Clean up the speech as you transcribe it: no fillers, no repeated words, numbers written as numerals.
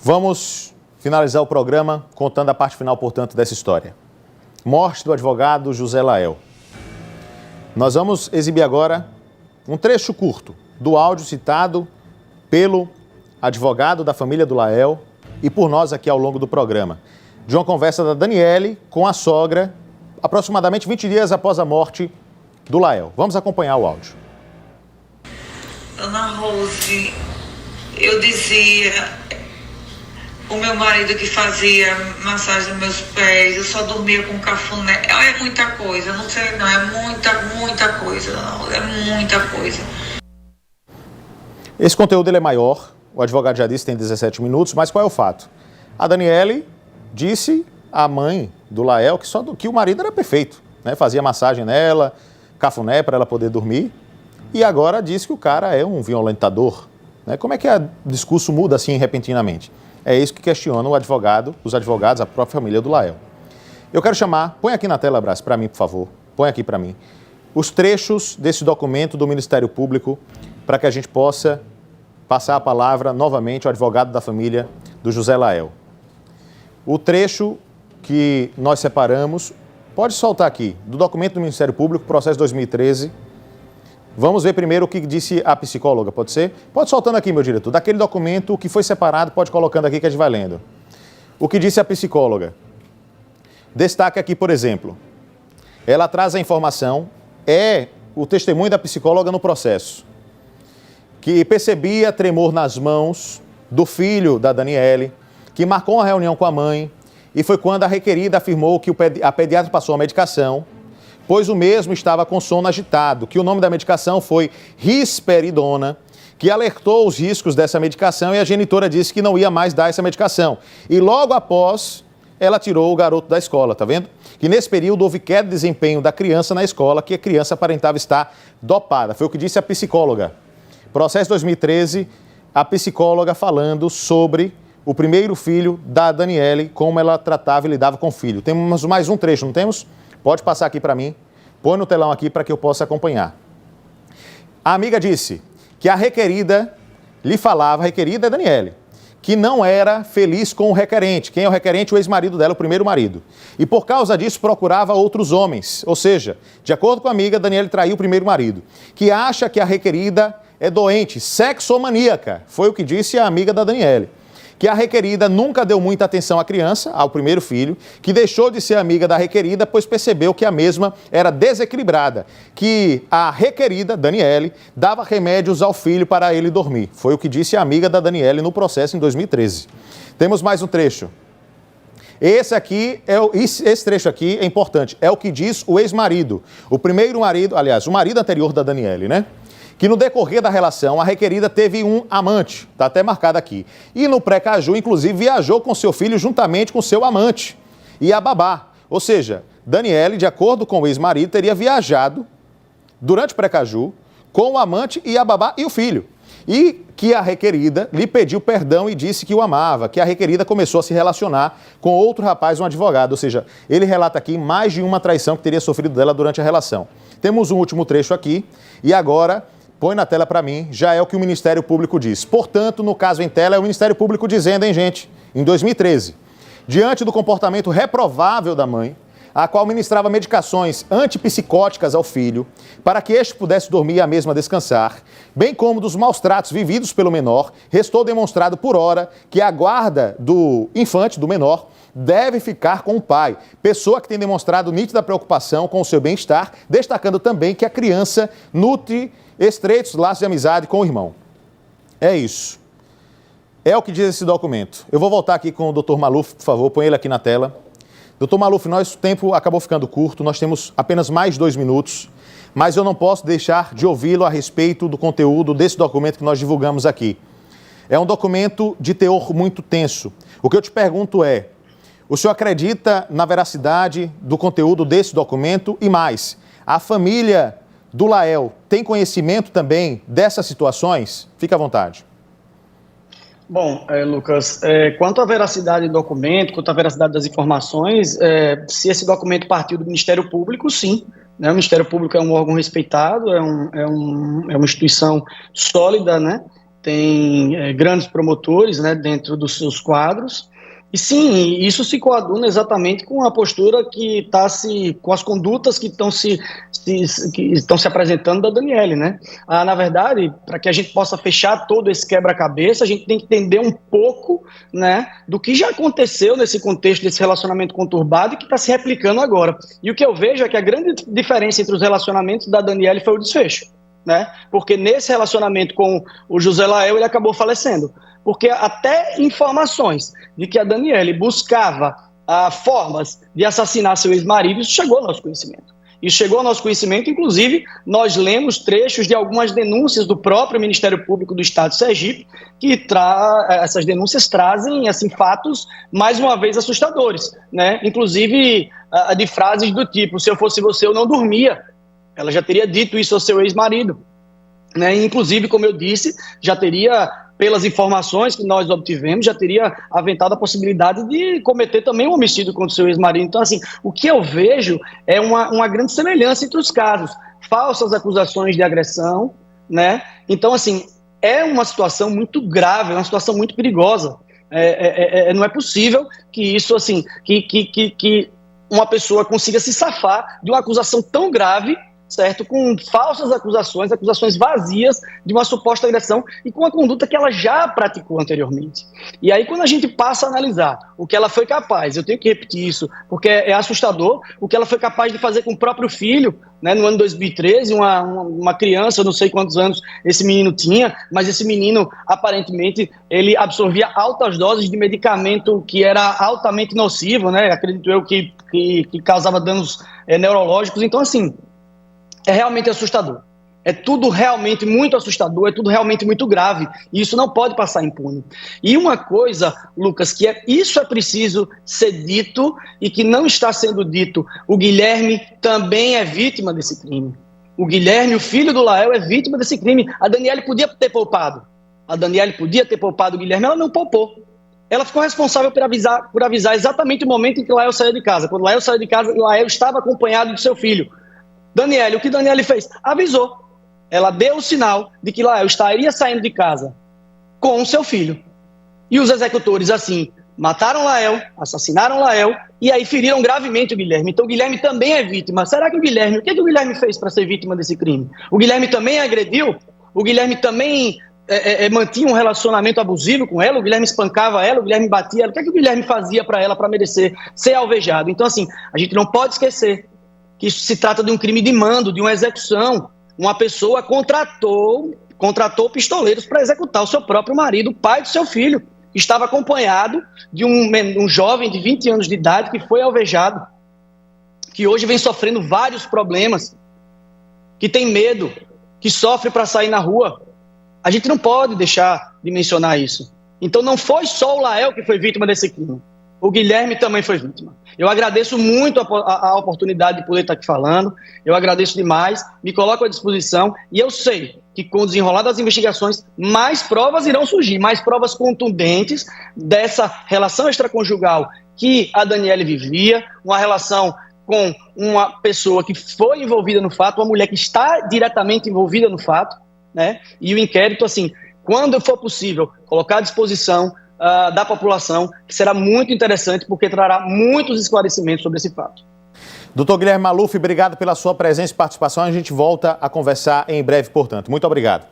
Vamos finalizar o programa contando a parte final, portanto, dessa história. Morte do advogado José Lael. Nós vamos exibir agora um trecho curto do áudio citado pelo advogado da família do Lael e por nós aqui ao longo do programa, de uma conversa da Daniele com a sogra, aproximadamente 20 dias após a morte do Lael. Vamos acompanhar o áudio. Dona Rose, eu dizia... O meu marido que fazia massagem nos meus pés, eu só dormia com cafuné. É muita coisa, não sei não, é muita coisa, não, é muita coisa. Esse conteúdo ele é maior, o advogado já disse, tem 17 minutos, mas qual é o fato? A Daniele disse à mãe do Lael que o marido era perfeito, né? Fazia massagem nela, cafuné para ela poder dormir, e agora diz que o cara é um violentador, né? Como é que o discurso muda assim repentinamente? É isso que questiona os advogados, a própria família do Lael. Eu quero chamar, põe aqui na tela, Brás, para mim, por favor, põe aqui para mim, os trechos desse documento do Ministério Público para que a gente possa passar a palavra novamente ao advogado da família do José Lael. O trecho que nós separamos, pode soltar aqui, do documento do Ministério Público, processo 2013. Vamos ver primeiro o que disse a psicóloga, pode ser? Pode soltando aqui, meu diretor. Daquele documento que foi separado, pode colocando aqui que a gente vai lendo. O que disse a psicóloga? Destaque aqui, por exemplo. Ela traz a informação, é o testemunho da psicóloga no processo, que percebia tremor nas mãos do filho da Daniele, que marcou uma reunião com a mãe, e foi quando a requerida afirmou que a pediatra passou a medicação, pois o mesmo estava com sono agitado, que o nome da medicação foi risperidona, que alertou os riscos dessa medicação e a genitora disse que não ia mais dar essa medicação. E logo após, ela tirou o garoto da escola, tá vendo? Que nesse período houve queda de desempenho da criança na escola, que a criança aparentava estar dopada. Foi o que disse a psicóloga. Processo 2013, a psicóloga falando sobre o primeiro filho da Daniele, como ela tratava e lidava com o filho. Temos mais um trecho, não temos? Pode passar aqui para mim, põe no telão aqui para que eu possa acompanhar. A amiga disse que a requerida lhe falava, a requerida é Daniele, que não era feliz com o requerente. Quem é o requerente? O ex-marido dela, o primeiro marido. E por causa disso procurava outros homens. Ou seja, de acordo com a amiga, Daniele traiu o primeiro marido. Que acha que a requerida é doente, sexomaníaca. Foi o que disse a amiga da Daniele. Que a requerida nunca deu muita atenção à criança, ao primeiro filho, que deixou de ser amiga da requerida, pois percebeu que a mesma era desequilibrada, que a requerida, Daniele, dava remédios ao filho para ele dormir. Foi o que disse a amiga da Daniele no processo em 2013. Temos mais um trecho. Esse trecho aqui é importante, é o que diz o ex-marido, o primeiro marido, aliás, o marido anterior da Daniele, né? Que no decorrer da relação, a requerida teve um amante, está até marcado aqui. E no pré-caju, inclusive, viajou com seu filho juntamente com seu amante e a babá. Ou seja, Daniele, de acordo com o ex-marido, teria viajado durante o pré-caju com o amante e a babá e o filho. E que a requerida lhe pediu perdão e disse que o amava, que a requerida começou a se relacionar com outro rapaz, um advogado. Ou seja, ele relata aqui mais de uma traição que teria sofrido dela durante a relação. Temos um último trecho aqui e agora... Põe na tela para mim, já é o que o Ministério Público diz. Portanto, no caso em tela, é o Ministério Público dizendo, hein, gente, em 2013, diante do comportamento reprovável da mãe, a qual ministrava medicações antipsicóticas ao filho, para que este pudesse dormir e a mesma descansar, bem como dos maus tratos vividos pelo menor, restou demonstrado por hora que a guarda do infante, do menor, deve ficar com o pai, pessoa que tem demonstrado nítida preocupação com o seu bem-estar, destacando também que a criança nutre estreitos laços de amizade com o irmão. É isso. É o que diz esse documento. Eu vou voltar aqui com o Dr. Maluf, por favor, põe ele aqui na tela. Dr. Maluf, nosso tempo acabou ficando curto, nós temos apenas mais 2 minutos, mas eu não posso deixar de ouvi-lo a respeito do conteúdo desse documento que nós divulgamos aqui. É um documento de teor muito tenso. O que eu te pergunto é, o senhor acredita na veracidade do conteúdo desse documento e mais, a família do Lael tem conhecimento também dessas situações? Fique à vontade. Bom, Lucas, quanto à veracidade do documento, quanto à veracidade das informações, se esse documento partiu do Ministério Público, sim. Né? O Ministério Público é um órgão respeitado, é uma instituição sólida, né? tem grandes promotores, né, dentro dos seus quadros. E sim, isso se coaduna exatamente com a postura que com as condutas que estão se apresentando da Daniele, né? Na verdade, para que a gente possa fechar todo esse quebra-cabeça, a gente tem que entender um pouco, né, do que já aconteceu nesse contexto desse relacionamento conturbado e que está se replicando agora. E o que eu vejo é que a grande diferença entre os relacionamentos da Daniele foi o desfecho, né? Porque nesse relacionamento com o José Lael, ele acabou falecendo. Porque até informações de que a Daniele buscava formas de assassinar seu ex-marido, isso chegou ao nosso conhecimento. Isso chegou ao nosso conhecimento, inclusive, nós lemos trechos de algumas denúncias do próprio Ministério Público do Estado de Sergipe, que essas denúncias trazem assim, fatos, mais uma vez, assustadores, né? Inclusive de frases do tipo, se eu fosse você, eu não dormia. Ela já teria dito isso ao seu ex-marido, né? Inclusive, como eu disse, já teria, pelas informações que nós obtivemos, já teria aventado a possibilidade de cometer também um homicídio contra o seu ex-marido. Então, assim, o que eu vejo é uma grande semelhança entre os casos. Falsas acusações de agressão, né? Então, assim, é uma situação muito grave, é uma situação muito perigosa. Não é possível que isso, assim, que uma pessoa consiga se safar de uma acusação tão grave, certo? Com falsas acusações vazias de uma suposta agressão e com a conduta que ela já praticou anteriormente. E aí, quando a gente passa a analisar o que ela foi capaz, eu tenho que repetir isso, porque é assustador, o que ela foi capaz de fazer com o próprio filho, né, no ano 2013, uma criança, eu não sei quantos anos esse menino tinha, mas esse menino, aparentemente, ele absorvia altas doses de medicamento que era altamente nocivo, né? Acredito eu que causava danos neurológicos. Então, assim, é realmente assustador. É tudo realmente muito assustador, é tudo realmente muito grave. E isso não pode passar impune. E uma coisa, Lucas, isso é preciso ser dito e que não está sendo dito. O Guilherme também é vítima desse crime. O Guilherme, o filho do Lael, é vítima desse crime. A Daniele podia ter poupado. A Daniele podia ter poupado o Guilherme, ela não poupou. Ela ficou responsável por avisar exatamente o momento em que o Lael saiu de casa. Quando o Lael saiu de casa, o Lael estava acompanhado do seu filho. Daniele, o que Daniele fez? Avisou. Ela deu o sinal de que Lael estaria saindo de casa com o seu filho. E os executores, assim, mataram Lael, assassinaram Lael e aí feriram gravemente o Guilherme. Então o Guilherme também é vítima. Será que o que o Guilherme fez para ser vítima desse crime? O Guilherme também agrediu? O Guilherme também mantinha um relacionamento abusivo com ela? O Guilherme espancava ela? O Guilherme batia ela? O que o Guilherme fazia para ela para merecer ser alvejado? Então, assim, a gente não pode esquecer que isso se trata de um crime de mando, de uma execução. Uma pessoa contratou pistoleiros para executar o seu próprio marido, o pai do seu filho. Estava acompanhado de um jovem de 20 anos de idade que foi alvejado, que hoje vem sofrendo vários problemas, que tem medo, que sofre para sair na rua. A gente não pode deixar de mencionar isso. Então não foi só o Lael que foi vítima desse crime. O Guilherme também foi vítima. Eu agradeço muito a oportunidade de poder estar aqui falando. Eu agradeço demais, me coloco à disposição e eu sei que com o desenrolar das investigações, mais provas irão surgir, mais provas contundentes dessa relação extraconjugal que a Daniele vivia, uma relação com uma pessoa que foi envolvida no fato, uma mulher que está diretamente envolvida no fato, né? E o inquérito, assim, quando for possível, colocar à disposição da população, que será muito interessante, porque trará muitos esclarecimentos sobre esse fato. Doutor Guilherme Maluf, obrigado pela sua presença e participação. A gente volta a conversar em breve, portanto. Muito obrigado.